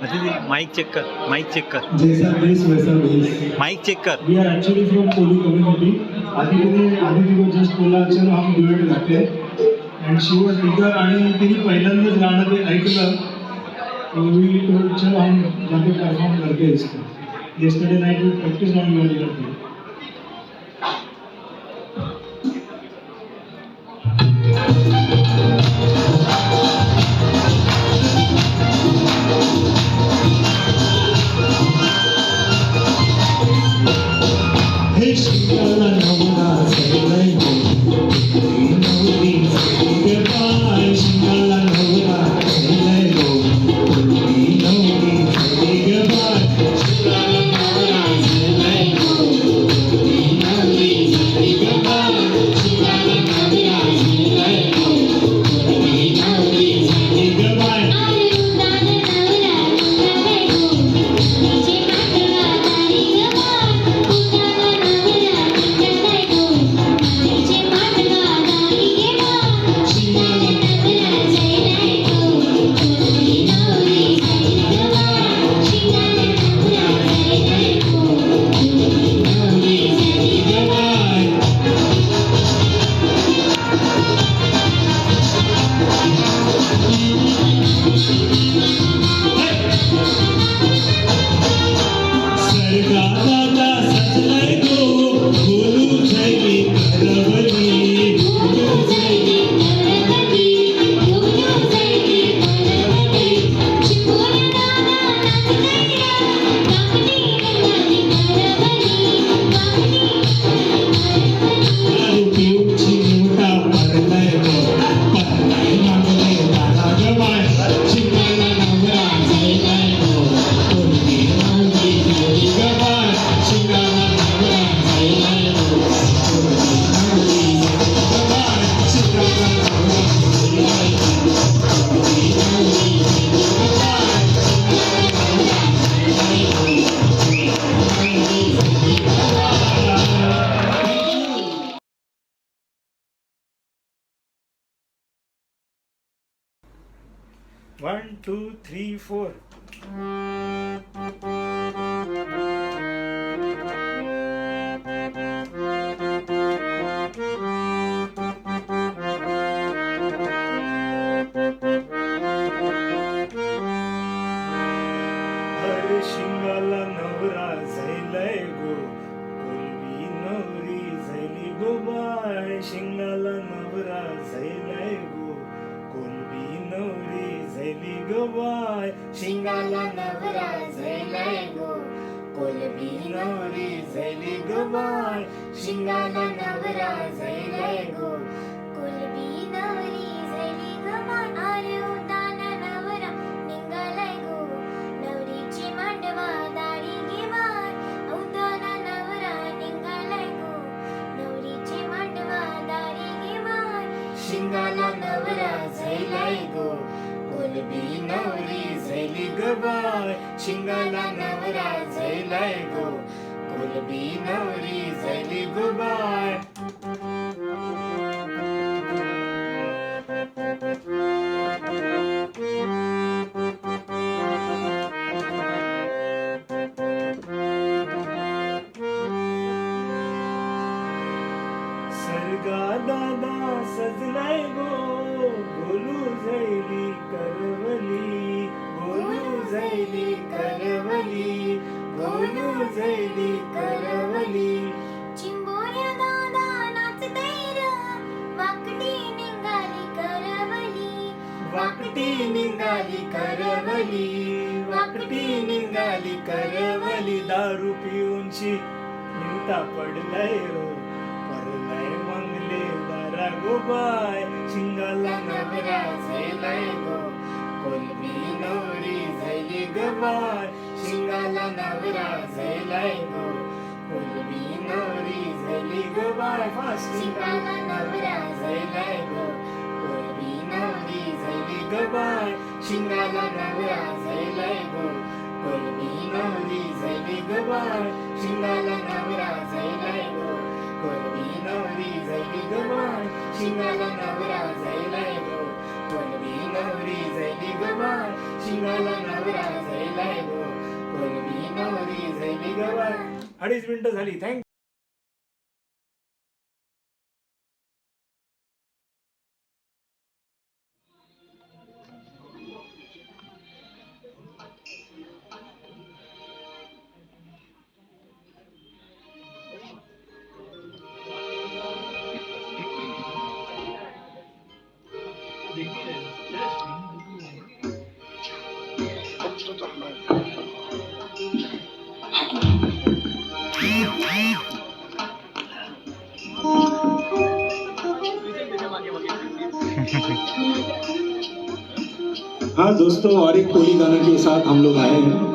Mic check कर, mic check कर, जैसा देश वैसा भेष. माइक चेक कर. We are actually from Koli community. Aditi को just बोला चलो हम duet गाते हैं. And she was eager आणि तिने पहिल्यांदाच गाणं ते ऐकलं. So we told चलो हम जाके perform करते हैं इसको. Yesterday night we practiced on your ear. Hey, Shikala Namuna, say goodbye. Shikala Namuna, say goodbye. Shikala Namuna, say One, two, three, four. शिंगाला नवरा झैलय गो कोलवी नवरी झैली गो बाय शिंगाला नवरा झैलय गो कोलवी नवरी झैली गो बाय शिंगाला नवरा झैलय गो कोलबी नवरी झैली गो बाय शिंगाला नवरा झैलय गो कोलबी नवरी झैली गो बाय अरे उदाना नवरा निघालाय गो नवरीची मांडवा दारी घे बाय उदाना नवरा निघालाय गो नवरीची मांडवा दारी घे बाय शिंगाला नवरा झैलय गो कोलबी नवरी झैली गो बाय शिंगाला नवरा झैलय गो कोलबी नवरी झैली गो बाय सरगा दादा सजलाय गो गोलू झैली करवली गोलू झैली करवली गोलू झैली करवली चिंबोऱ्या दादा नाचतय र वाकडी निघाली करवली वाकटी निघाली करवली वाकटी निघाली करवली दारू पिऊनची निमता पडलाय रो परलाय मंगले दारा गो बाय शिंगाला नवरा झैलय गो कोलबी नवरी झैली गो बाय शिंगाला नवरा झैलय गो कोलबी नवरी झैली गो बाय फास्ट शिंगाला नवरा झैलय गो कोलबी नवरी झैली गो बाय शिंगाला नवरा झैलय गो कोलबी नवरी झैली गो बाय शिंगाला नवरा झैलय गो कोलबी नवरी झैली गो बाय शिंगाला नवरा झैलय गो कोलबी नवरी झाली ग बाय शिंगाला नवरा झालाय गो कोलबी नवरी झाली ग बाय 2.5 मिनिटं झाली. थँक हाँ दोस्तों, और एक कोई गाना के साथ हम लोग आए हैं. यू.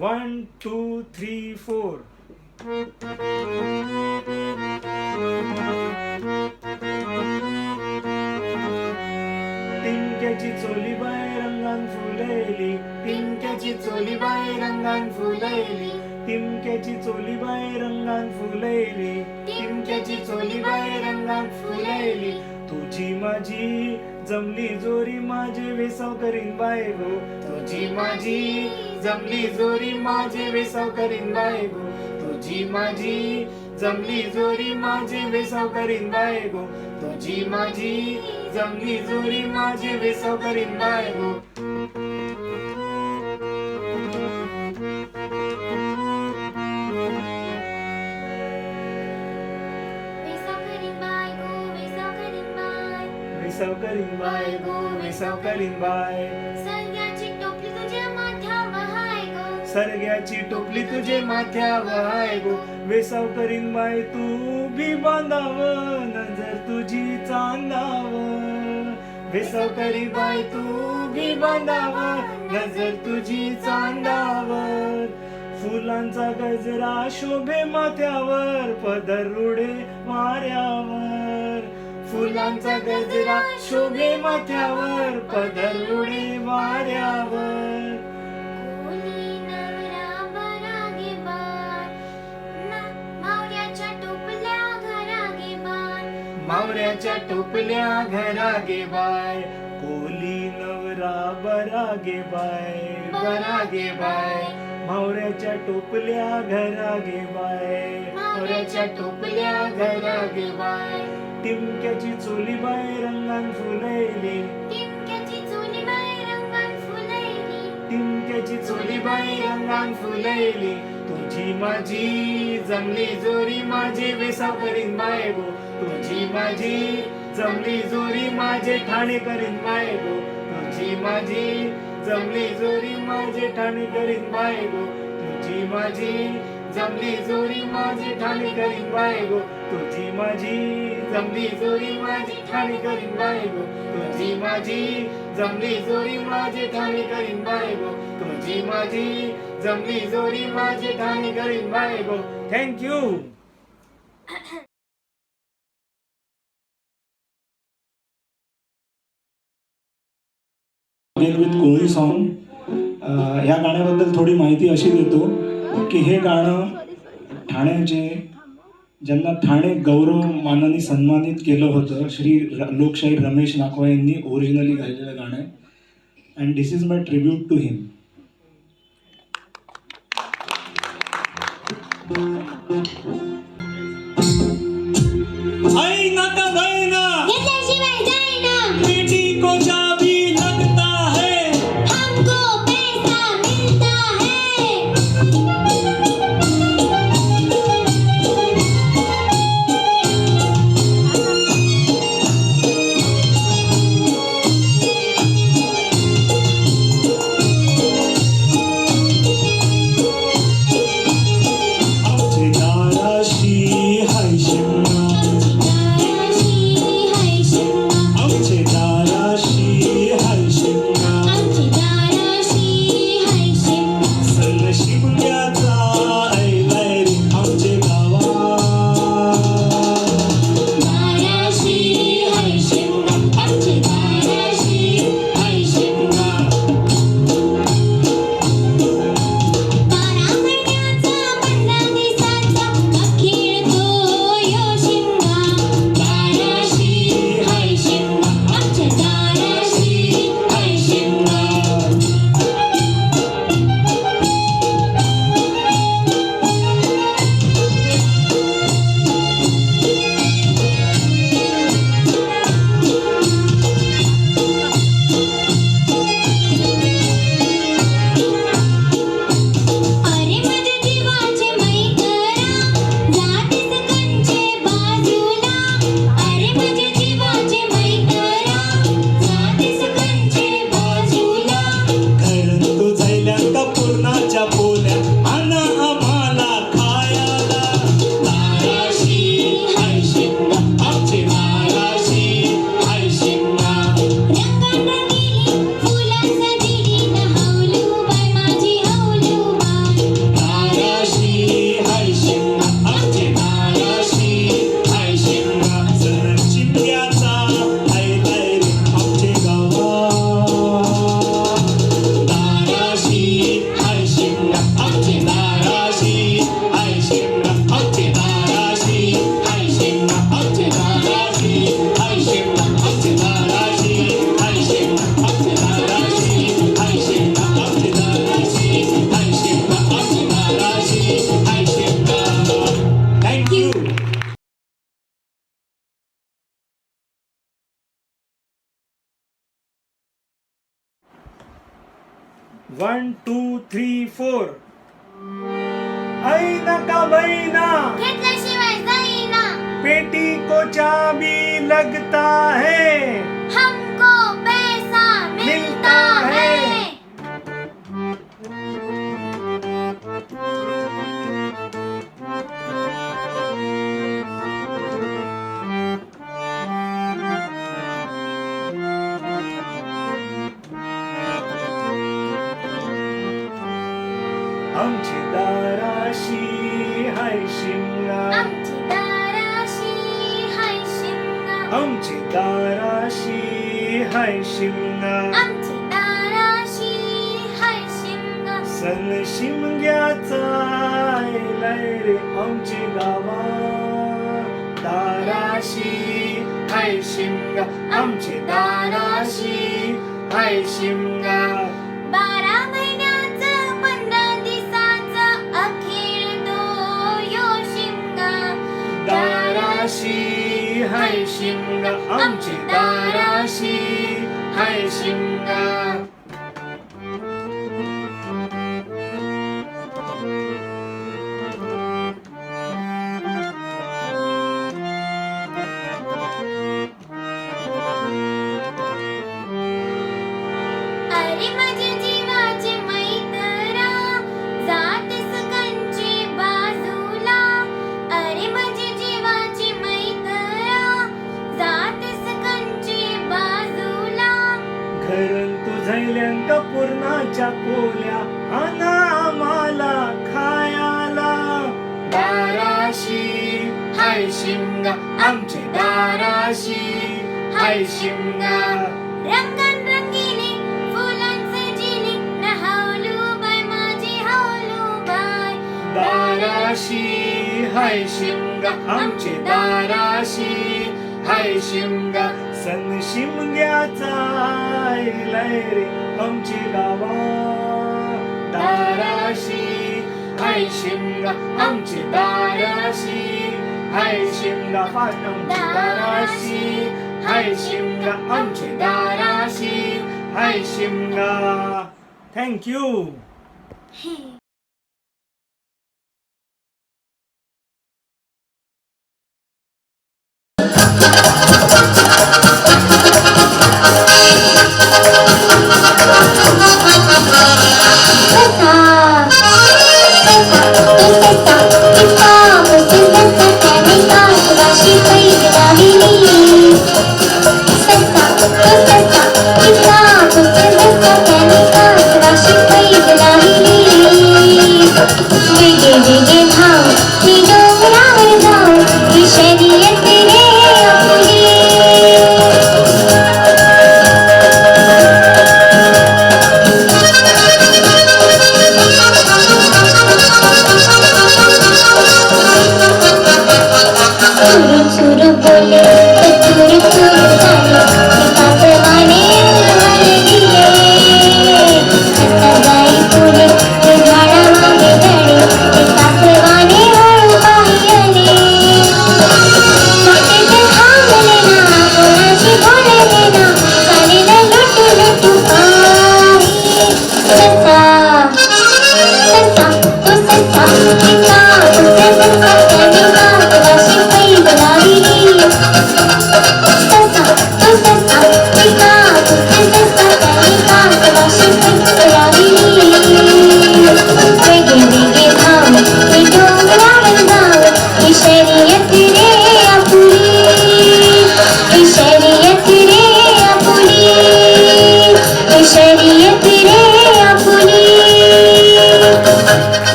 1 2 3 4. टिंक्याची चोली बाय रंगान फुलैली, टिमक्याची चोली बाय रंगान फुलैली टिमक्याची चोली बाय रंगान फुलैली, टिमक्याची चोली बाय रंगान फुलैली तुझी माझी जमली जोरी माझे वेसाव करीन बाय गो. तुझी माझी जमली जोरी माझे वेसाव करीन बाय गो तुझी माझी जमली जोरी माझे वेसाव करीन बाय गो तुझी माझी जमली जोरी माझे वेसाव करीन बाय गो. वेसाव करीन बाय गो, वेसाव करीन बाय. सरग्याची टोपली तुझ्या माथ्यावर हाय गो. सरग्याची टोपली तुझे माथ्यावर हाय गो. वेसाव करीन बाय तू बी बांधाव नजर तुझी चांदाव. वेसाव करीन बाय तू बी बांधाव नजर तुझी चांदावर. फुलांचा गजरा शोभे माथ्यावर पदर रुडे वाऱ्यावर. फुलांचा गजरा शोभे माथ्यावर पदर उडे वाऱ्यावर. कोली नवरा बरा गे बाय, मावऱ्याच्या टोपल्या घरा गे बाय. मावऱ्याच्या टोपल्या घरा गे बाय कोली नवरा बरा गे बाय, बरा गे बाय मावऱ्याच्या टोपल्या घरा गे बाय, मावऱ्याच्या टोपल्या घरा गे बाय, टिमक्याची चोली बाय रंगान फुलैली, टिमक्याची चोली बाय रंगान फुलैली, टिमक्याची चोली बाय रंगान फुलैली. तुझी माझी जमली जोरी माझी वेसाव करीन बाय गो, तुझी माझी जमली जोरी माझे ठाणे करीन बाय गो, तुझी माझी जमली जोरी माझे ठाणे करीन बाय गो, तुझी माझी जमली जोरी माझे ठाणे करीन बाय गो, तुझी माझी जमली जोरी माझे ठाणे करीन बाय गो, तुझी माझी जमली जोरी माझे ठाणे करीन बाय गो, तुझी माझी जमली जोरी माझे ठाणे करीन बाय गो. Thank you. Again with Koli song. ह्या गाण्याबद्दल थोडी माहिती अशी देतो की हे गाणं ठाण्याचे ज्यांना ठाणे गौरव मानाने सन्मानित केलं होतं लोकशाहीर रमेश नाकवा यांनी ओरिजिनली गायलेलं गाणं आहे. And this is my tribute to him. आई नाका बहना घेतल्याशिवाय जाईना, बेटी को चाबी लगता है, हमको पैसा मिलता है. आमचे दाराशी हाय शिमगा, दाराशी हाय शिमगा, आमचे दाराशी हाय शिमगा, आमची दाराशी हाय शिमगा. सन शिमग्याचा ऐलाय रे आमचे गावा. दाराशी हाय शिमगा, आमची दाराशी हाय शिमगा. 12 महिन्याचा 15 दिवसाचा अखेर तो यो शिमगा. दाराशी हाय शिमगा, आमच्या दाराशी हाय शिमगा. अरे माझ्या जीवाचे मैत्रा, जातीस कंचे बाजूला. अरे माझ्या जीवाचे मैत्रा, जातीस कंचे बाजूला. घरन तू झैल्या का पूर्णाच्या पोल्या आणा आम्हाला खायला. दाराशी हाय शिमगा, आमचे दाराशी हाय शिमगा. रंगात रंगीली फुलं सजली न हौलू बाय माझी हौलू बाय. दाराशी हाय शिमगा, आमचे दाराशी हाय शिमगा. सन शिमग्याचा ऐलाय रे आमचे गावा. दाराशी हाय शिमगा, आमचे दाराशी हाय शिमगा, आमचे दाराशी हाय शिमगा, आमचे दाराशी हाय शिमगा, आमचे दाराशी हाय शिमगा, आमचे दाराशी हाय शिमगा, आमचे दाराशी हाय शिमगा, आमचे दाराशी हाय शिमगा. थँक्यू. 1 2 3 4. आई नका बहिना, घेतल्याशिवाय जाईना, पेटी को चाबी लगता है, हमको पैसा मिलता है. आमची दाराशी हाय शिमगा, आमची दाराशी हाय शिमगा, आमची दाराशी हाय शिमगा. आमची दाराशी हाय शिमगा. सन शिमग्याचा ऐलाय रे आमची गावा. दाराशी हाय शिमगा, आमची दाराशी हाय शिमगा. 12 महिन्याचं 15 दिवसाचं दाराशी हाय शिमगा आमची दाराशी हाय शिमगा. अरे माझ्या जीवाचे मैत्रा जातेस कंची बाजूला. अरे माझ्या जीवाची मैत्रा जातेस कंची बाजूला. घरून तू झैल्यांक पूर्णाच्या पोल्या आणा आम्हाला खायाला. दाराशी हाय शिमगा आमची दाराशी हाय शिमगा. रंगीने फुलांचे जिने नहावलू बाय माझी हावलू बाय. दाराशी हाय शिमगा आमची दाराशी हाय शिमगा. सन शिमग्याचा आईलाय रे आमची गावा. दाराशी हाय शिमगा आमची दाराशी हाय शिमगा. फाट आमची दाराशी हाय शिमगा आमची दाराशी हाय शिमगा. थँक्यू.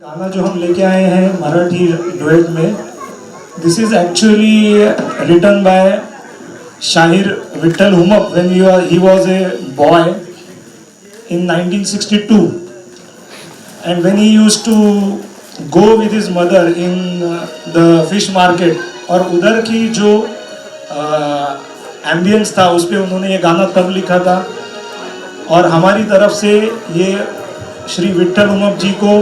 गाना जो हम लेके आए हैं मराठी डुएट में, this is actually written by Shahir Vitthal Umap when he was a boy in 1962, and when he used to go with his mother in the fish market, और उधर की जो एम्बियंस था उस पे उन्होंने ये गाना तब लिखा था। और हमारी तरफ से ये श्री विठ्ठल हुमप जी को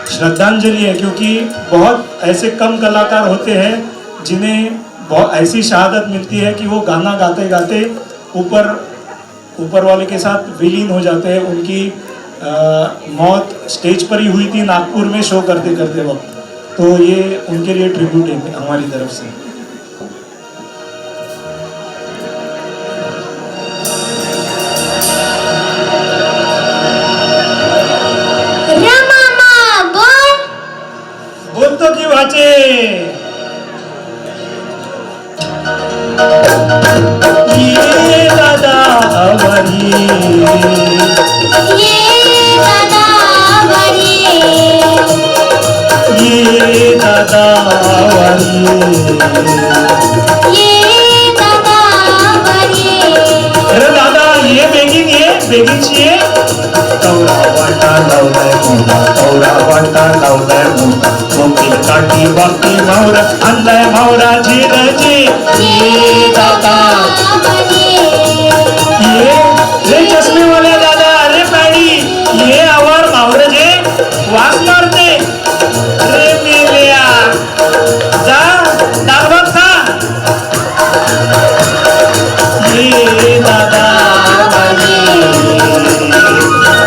श्रद्धांजलि है, क्योंकि बहुत ऐसे कम कलाकार होते हैं जिन्हें बहुत ऐसी शहादत मिलती है कि वो गाना गाते गाते ऊपर वाले के साथ विलीन हो जाते हैं। उनकी मौत स्टेज पर ही हुई थी नागपुर में शो करते करते वक्त, तो ये उनके लिए ट्रिब्यूट है हमारी तरफ से। बोलतो की वाचे ये दादा आवरी, ये दादा आवरी, ये दादा आवरी, ये दादा आवरी। अरे दादा ये बेगीनची ये तवरा वाटा लावलाय मोठा, तवरा वाटा लावलाय मोठा, कोकिल काठी बाकी मावरा आणलाय मावरा झिरजी, ये दादा ये चष्मे वाले दादा, अरे पैडी ये आवर मावरजे वास मारते, अरे मेलिया जा दागबग खा, ये दादा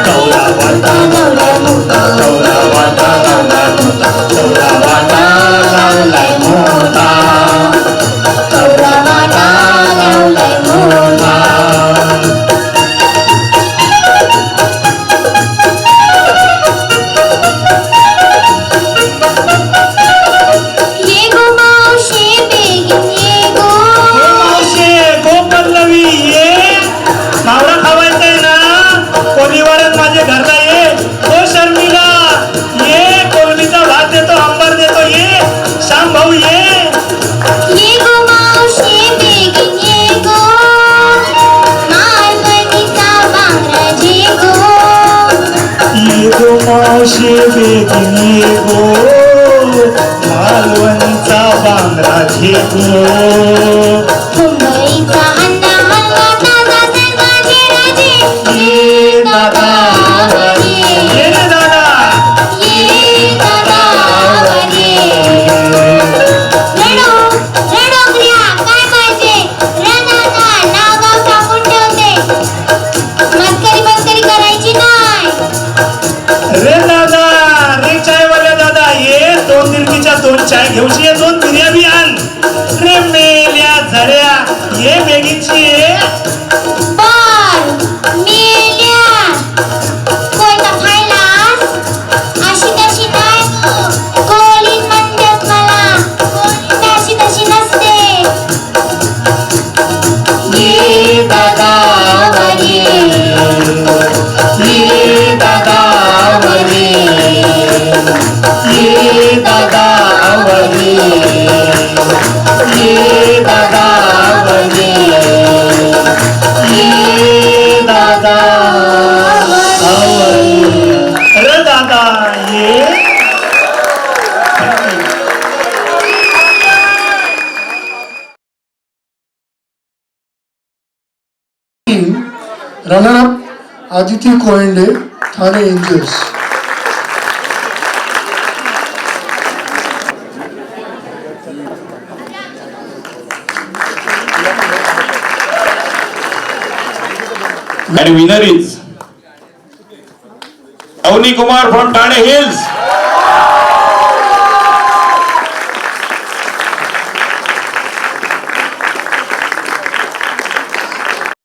तवरा वाटा लावलाय मोठा, तवरा वाटा लावलाय मोठा, तवरा वाटा लावलाय मोठा, तवरा वाटा लावलाय मोठा। ये गो मावशे बेगीन ये गो, मावशे गो पल्लवी ये मावरा खावायचंय ना, कोलीवारच माझे घरला ये, ओ शर्मिला ये कोलमीचा भात देतो, आंबार देतो, ये श्याम भाऊ ये गो मावशे बेगीन ये गो, मालवणीचा बांगडा जे गो, गो मावशे बेगीन ये गो, मालवणीचा बांगडा घे गो, मुंबईचा अंडा हलवा ताजा सर्वा राजे, ये दादा आवरी, ये रे दादा, ये दादा आवरी। रडो ग्र्या काय पाहिजे, रणाला नाव गाव टाकून ठेवते, मस्करी करायची नाही। रे दादा, रे चायवाल्या दादा ये 2 दिरकीच्या 2 चाय घेऊची ये, 2 बिर्या बी आण, रे मेल्या झड्या ये बेगीची ये, पण मेल्या कोयता खायलास अशी तशी नाही कोलीन म्हणतात मला, कोलीन अशी तशी नसते। ये दादा आवरी, ये दादा आवरी, ये दादा आवरी, ये दादा आवरी, ये दादा आवरी, अरे दादा ये runner up Aditi Koyande, Thane angels. And winner is Avni Kumar from Thane Hills.